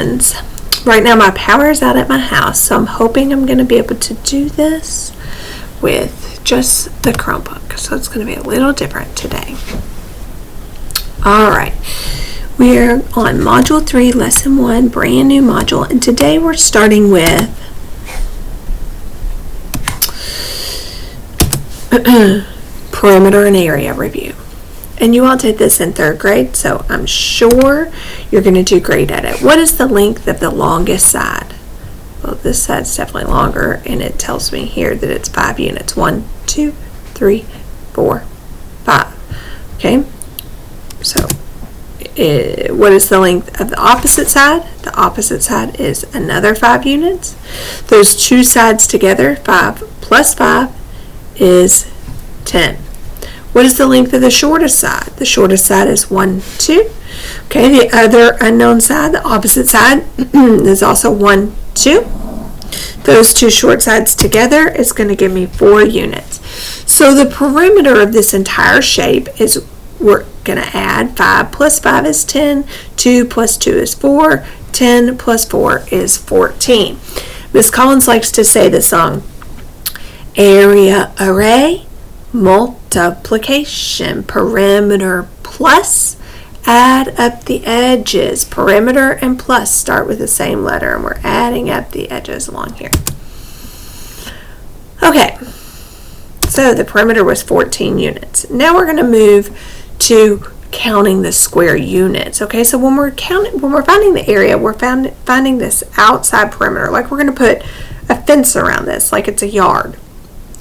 ones. Right now my power is out at my house, so I'm hoping I'm going to be able to do this with just the Chromebook. So it's going to be a little different today. Alright, we're on Module 3, Lesson 1, brand new module, and today we're starting with perimeter and area review. And you all did this in 3rd grade, so I'm sure you're going to do great at it. What is the length of the longest side? Well, this side's definitely longer, and it tells me here that it's 5 units. 1, 2, 3, 4, 5. Okay, so what is the length of the opposite side? The opposite side is another 5 units. Those two sides together, 5 plus 5 is 10. What is the length of the shortest side? The shortest side is 1, 2. Okay, the other unknown side, the opposite side, is also 1, 2. Those two short sides together is going to give me 4 units. So the perimeter of this entire shape is, we're going to add 5 plus 5 is 10, 2 plus 2 is 4, 10 plus 4 is 14. Miss Collins likes to say the song, area array, multiplication, perimeter plus, add up the edges. Perimeter and plus start with the same letter, and we're adding up the edges along here. Okay, so the perimeter was 14 units. Now we're going to move to counting the square units. Okay, so when we're finding the area, we're finding this outside perimeter. Like we're going to put a fence around this, like it's a yard.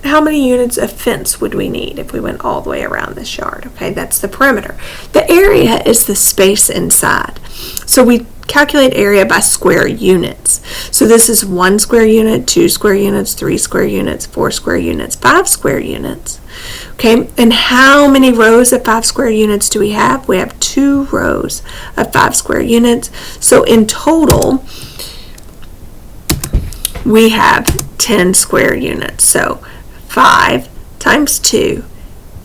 How many units of fence would we need if we went all the way around this yard? Okay, that's the perimeter. The area is the space inside. So we calculate area by square units. So this is 1 square unit, 2 square units, 3 square units, 4 square units, 5 square units. Okay, and how many rows of 5 square units do we have? We have 2 rows of 5 square units. So in total, we have 10 square units. So 5 times 2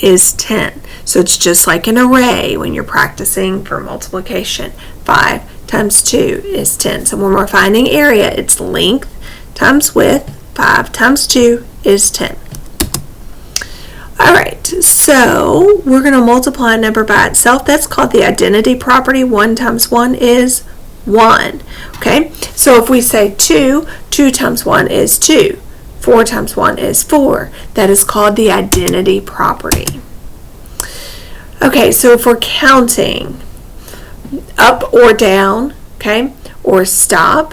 is 10. So it's just like an array when you're practicing for multiplication. 5 times 2 is 10. So when we're finding area, it's length times width. 5 times 2 is 10. Alright, so we're going to multiply a number by itself. That's called the identity property. 1 times 1 is 1. Okay, so if we say 2, 2 times 1 is 2. 4 times 1 is 4. That is called the identity property. Okay, so if we're counting up or down, okay, or stop,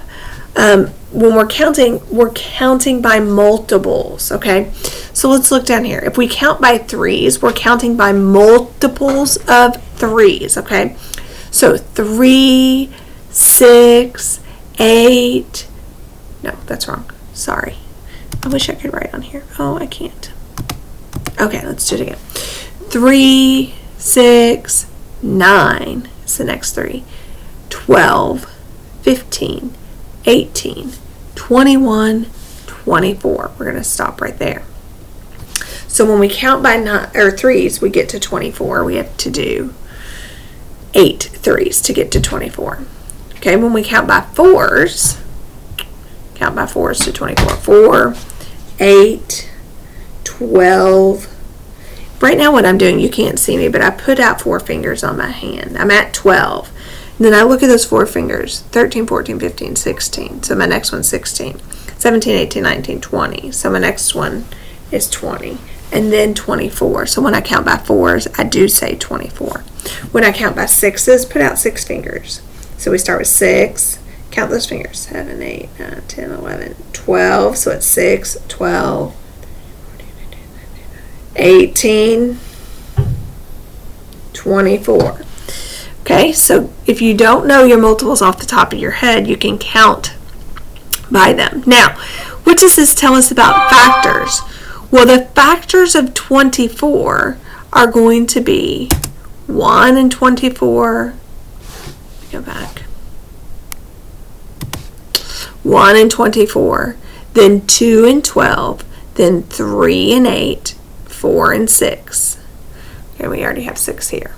when we're counting by multiples, okay? So let's look down here. If we count by 3s, we're counting by multiples of 3s, okay? So 3, 6, 8, no, that's wrong, sorry. I wish I could write on here. Oh, I can't. Okay, let's do it again. 3, 6, 9. It's the next 3. 12, 15, 18, 21, 24. We're going to stop right there. So when we count by 3s, we get to 24. We have to do 8 3s to get to 24. Okay, when we count by 4s, count by 4s to 24. 4, 8, 12. Right now what I'm doing, you can't see me, but I put out 4 fingers on my hand. I'm at 12. And then I look at those 4 fingers. 13, 14, 15, 16. So my next one's 16. 17, 18, 19, 20. So my next one is 20. And then 24. So when I count by 4s, I do say 24. When I count by 6s, put out 6 fingers. So we start with 6. Count those fingers. 7, 8, 9, 10, 11, 12. So it's 6, 12, 18, 24. Okay, so if you don't know your multiples off the top of your head, you can count by them. Now, what does this tell us about factors? Well, the factors of 24 are going to be 1 and 24. Go back. 1 and 24, then 2 and 12, then 3 and 8, 4 and 6. Okay, we already have 6 here.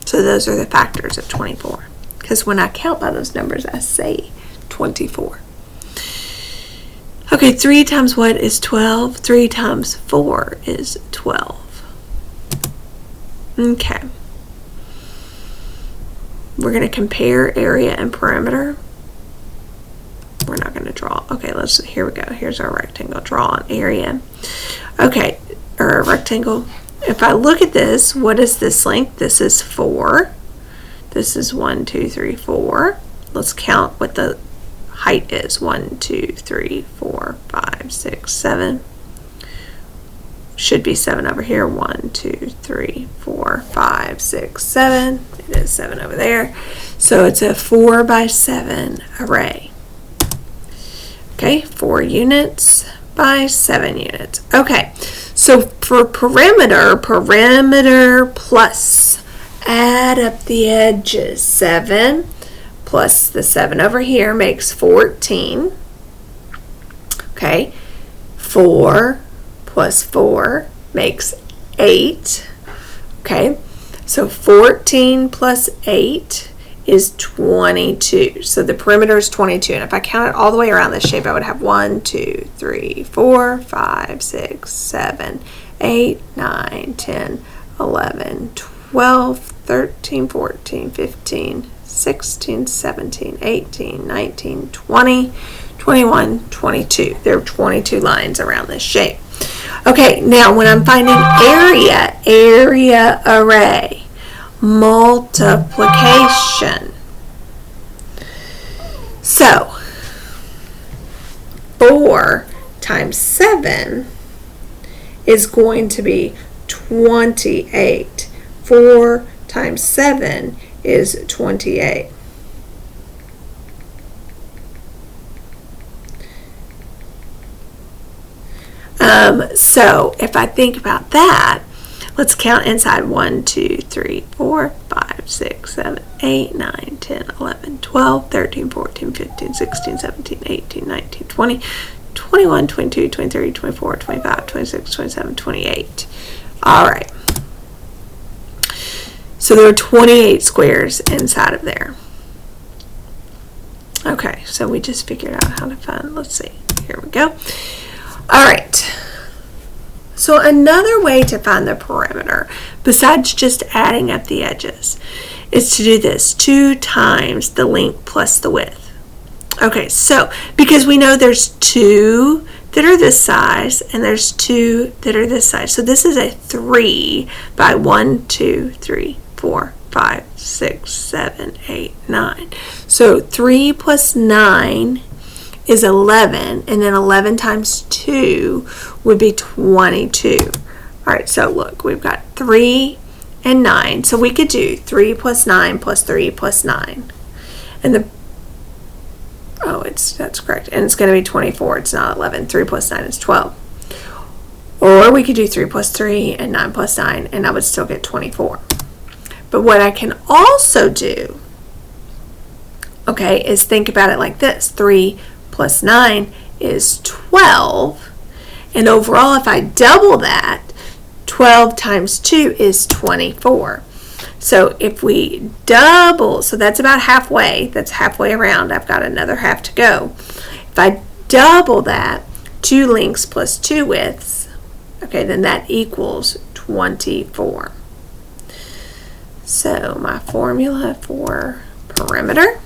So those are the factors of 24. because when I count by those numbers, I say 24. Okay, 3 times what is 12? 3 times 4 is 12. Okay. We're going to compare area and perimeter. We're not going to draw. Okay, here we go. Here's our rectangle. Draw an area. Okay, or a rectangle. If I look at this, what is this length? This is 4. This is 1, 2, 3, 4. Let's count what the height is. 1, 2, 3, 4, 5, 6, 7. Should be 7 over here. 1, 2, 3, 4, 5, 6, 7. It is 7 over there. So it's a 4 by 7 array. Okay, 4 units by 7 units. Okay, so for perimeter plus, add up the edges. 7 plus the 7 over here makes 14. Okay, 4 plus 4 makes 8. Okay, so 14 plus 8 is 22. So the perimeter is 22. And if I count it all the way around this shape, I would have 1, 2, 3, 4, 5, 6, 7, 8, 9, 10, 11, 12, 13, 14, 15, 16, 17, 18, 19, 20, 21, 22. There are 22 lines around this shape. Okay, now when I'm finding area array, multiplication. So 4 times 7 is going to be 28. 4 times 7 is 28. So if I think about that, let's count inside. 1, 2, 3, 4, 5, 6, 7, 8, 9, 10, 11, 12, 13, 14, 15, 16, 17, 18, 19, 20, 21, 22, 23, 24, 25, 26, 27, 28. All right. So there are 28 squares inside of there. Okay, so we just figured out how to find, let's see, here we go. All right. So another way to find the perimeter, besides just adding up the edges, is to do this. 2 times the length plus the width. Okay, so because we know there's 2 that are this size and there's 2 that are this size. So this is a 3 by 1, 2, 3, 4, 5, 6, 7, 8, 9. So 3 plus 9 is 11, and then 11 times 2 would be 22. All right, so look, we've got 3 and 9. So we could do 3 plus 9 plus 3 plus 9. And that's correct. And it's going to be 24. It's not 11. 3 plus 9 is 12. Or we could do 3 plus 3 and 9 plus 9, and I would still get 24. But what I can also do, okay, is think about it like this. 3 plus 9 is 12. And overall, if I double that, 12 times 2 is 24. So if we double, so that's about halfway. That's halfway around. I've got another half to go. If I double that, 2 lengths plus 2 widths, okay, then that equals 24. So my formula for perimeter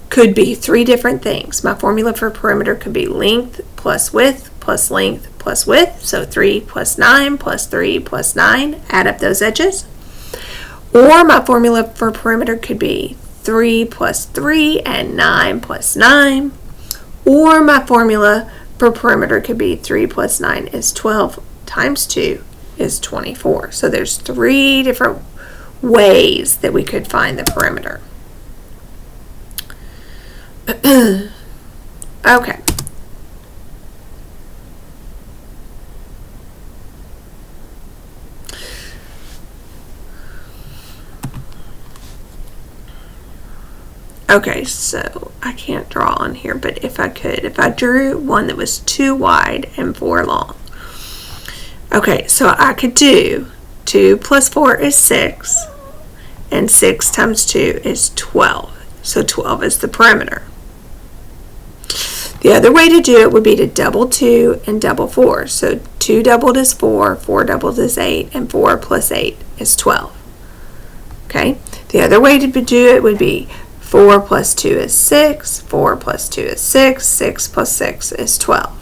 could be 3 different things. My formula for perimeter could be length plus width plus length plus width. So 3 plus 9 plus 3 plus 9. Add up those edges. Or my formula for perimeter could be 3 plus 3 and 9 plus 9. Or my formula for perimeter could be 3 plus 9 is 12 times 2 is 24. So there's 3 different ways that we could find the perimeter. Okay. Okay, so I can't draw on here, but if I could, if I drew one that was 2 wide and 4 long. Okay, so I could do 2 plus 4 is 6, and 6 times 2 is 12. So 12 is the perimeter. The other way to do it would be to double 2 and double 4. So 2 doubled is 4, 4 doubled is 8, and 4 plus 8 is 12. Okay? The other way to do it would be 4 plus 2 is 6, 4 plus 2 is 6, 6 plus 6 is 12.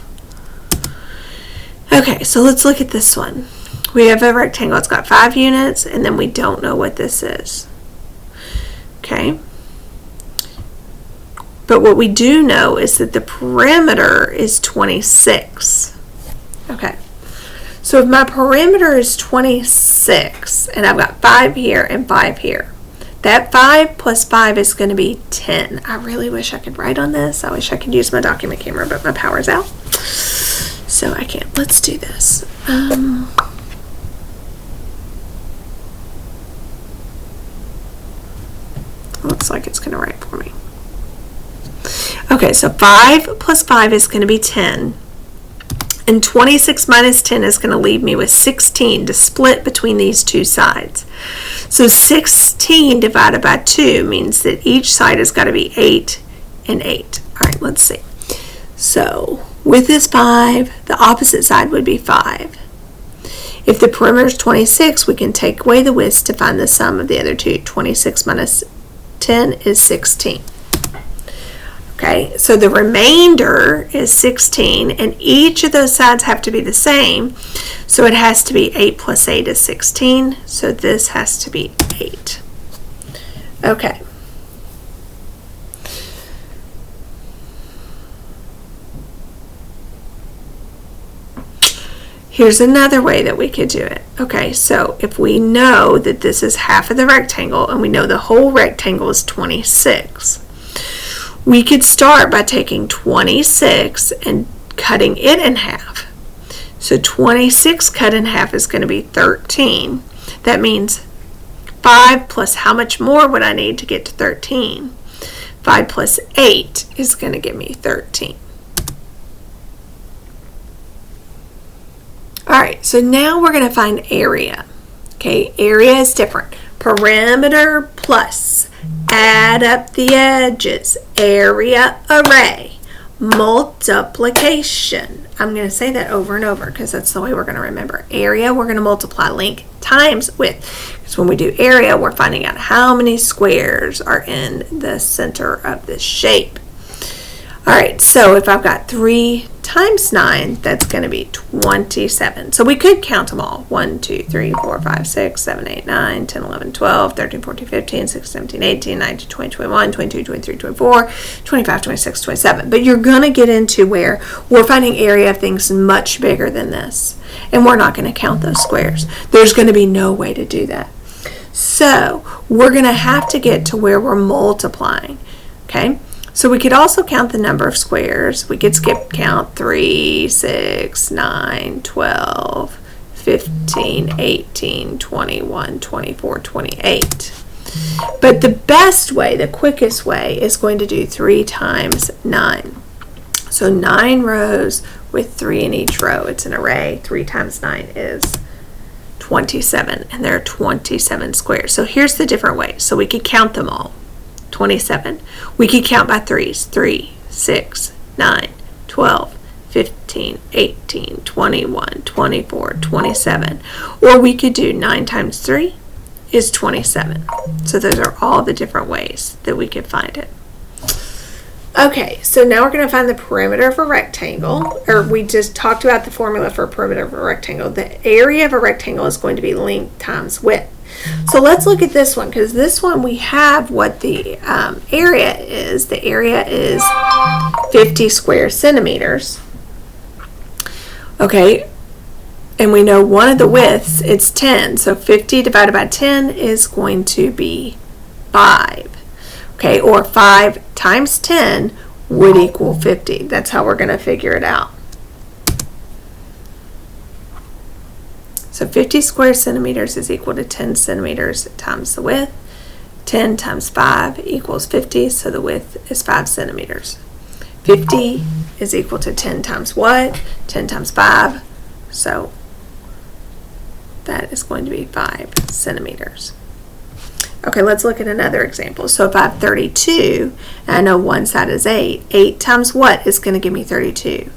Okay, so let's look at this one. We have a rectangle. It's got 5 units, and then we don't know what this is. Okay? But what we do know is that the perimeter is 26. Okay. So if my perimeter is 26, and I've got 5 here and 5 here, that 5 plus 5 is going to be 10. I really wish I could write on this. I wish I could use my document camera, but my power's out. So I can't. Let's do this. Looks like it's going to write for me. Okay, so 5 plus 5 is going to be 10. And 26 minus 10 is going to leave me with 16 to split between these two sides. So 16 divided by 2 means that each side has got to be 8 and 8. All right, let's see. So width is 5. The opposite side would be 5. If the perimeter is 26, we can take away the widths to find the sum of the other two. 26 minus 10 is 16. Okay, so the remainder is 16, and each of those sides have to be the same, so it has to be 8 plus 8 is 16, so this has to be 8. Okay. Here's another way that we could do it. Okay, so if we know that this is half of the rectangle, and we know the whole rectangle is 26, we could start by taking 26 and cutting it in half. So 26 cut in half is going to be 13. That means 5 plus how much more would I need to get to 13? 5 plus 8 is going to give me 13. Alright, so now we're going to find area. Okay, area is different. Perimeter plus, add up the edges, area array, multiplication. I'm going to say that over and over because that's the way we're going to remember. Area, we're going to multiply length times width. Because when we do area, we're finding out how many squares are in the center of the shape. Alright, so if I've got 3 times 9, that's going to be 27. So we could count them all. 1, 2, 3, 4, 5, 6, 7, 8, 9, 10, 11, 12, 13, 14, 15, 16, 17, 18, 19, 20, 21, 22, 23, 24, 25, 26, 27. But you're going to get into where we're finding area of things much bigger than this. And we're not going to count those squares. There's going to be no way to do that. So we're going to have to get to where we're multiplying. Okay? So we could also count the number of squares. We could skip count 3, 6, 9, 12, 15, 18, 21, 24, 28. But the best way, the quickest way, is going to do 3 times 9. So 9 rows with 3 in each row. It's an array. 3 times 9 is 27, and there are 27 squares. So here's the different ways. So we could count them all. 27. We could count by threes. 3, 6, 9, 12, 15, 18, 21, 24, 27. Or we could do 9 times 3 is 27. So those are all the different ways that we could find it. Okay, so now we're going to find the perimeter of a rectangle, or we just talked about the formula for a perimeter of a rectangle. The area of a rectangle is going to be length times width. So let's look at this one, because this one we have what the area is. The area is 50 square centimeters. Okay, and we know one of the widths, it's 10. So 50 divided by 10 is going to be 5. Okay, or 5 times 10 would equal 50. That's how we're going to figure it out. So 50 square centimeters is equal to 10 centimeters times the width. 10 times 5 equals 50, so the width is 5 centimeters. 50 is equal to 10 times what? 10 times 5, so that is going to be 5 centimeters. Okay, let's look at another example. So if I have 32, and I know one side is 8, 8 times what is going to give me 32?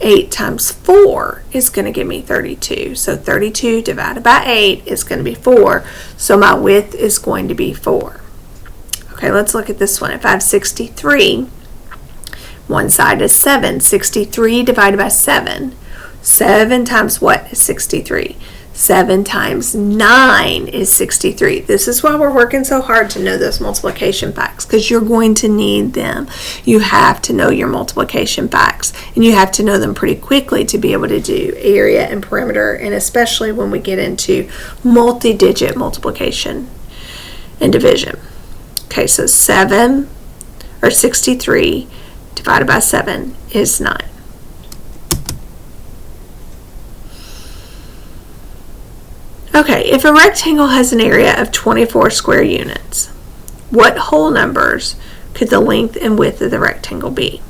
8 times 4 is going to give me 32. So 32 divided by 8 is going to be 4. So my width is going to be 4. Okay, let's look at this one. If I have 63, one side is 7. 63 divided by 7. 7 times what is 63? 7 times 9 is 63. This is why we're working so hard to know those multiplication facts, because you're going to need them. You have to know your multiplication facts, and you have to know them pretty quickly to be able to do area and perimeter, and especially when we get into multi-digit multiplication and division. Okay, so 63 divided by 7 is 9. Okay, if a rectangle has an area of 24 square units, what whole numbers could the length and width of the rectangle be?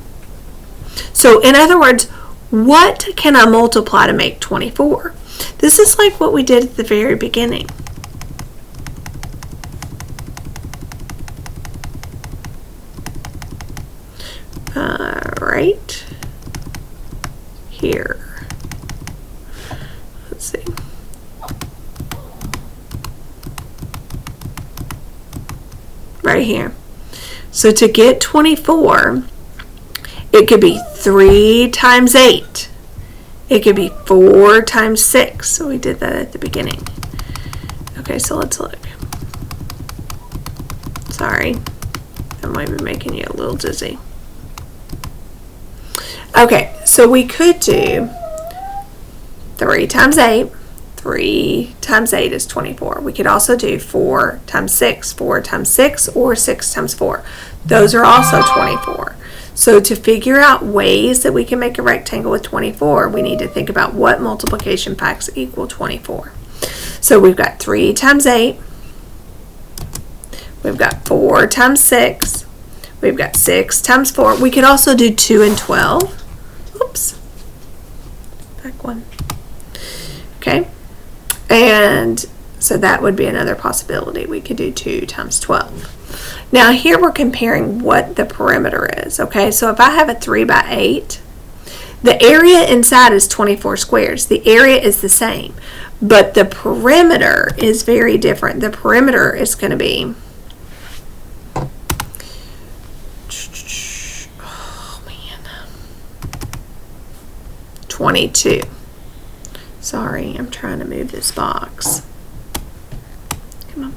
So, in other words, what can I multiply to make 24? This is like what we did at the very beginning. Right here. Let's see. Right here. So to get 24, it could be 3 times 8. It could be 4 times 6. So we did that at the beginning. Okay, so let's look. Sorry, I might be making you a little dizzy. Okay, so we could do 3 times 8. 3 times 8 is 24. We could also do 4 times 6, 4 times 6, or 6 times 4. Those are also 24. So to figure out ways that we can make a rectangle with 24, we need to think about what multiplication facts equal 24. So we've got 3 times 8. We've got 4 times 6. We've got 6 times 4. We could also do 2 and 12. Oops. Back one. Okay. And so that would be another possibility. We could do 2 times 12. Now here we're comparing what the perimeter is. Okay, so if I have a 3 by 8, the area inside is 24 squares. The area is the same, but the perimeter is very different. The perimeter is going to be 22. Sorry, I'm trying to move this box. Come on.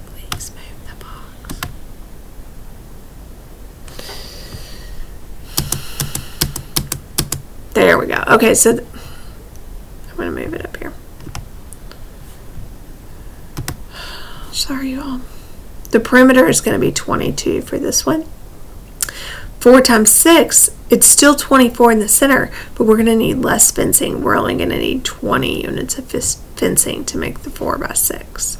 Please move the box. There we go. Okay, so I'm going to move it up here. Sorry, you all. The perimeter is going to be 22 for this one. 4 times 6, it's still 24 in the center, but we're going to need less fencing. We're only going to need 20 units of fencing to make the 4 by 6.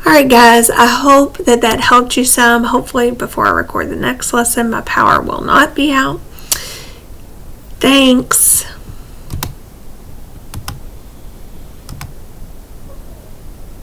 Alright guys, I hope that helped you some. Hopefully before I record the next lesson, my power will not be out. Thanks.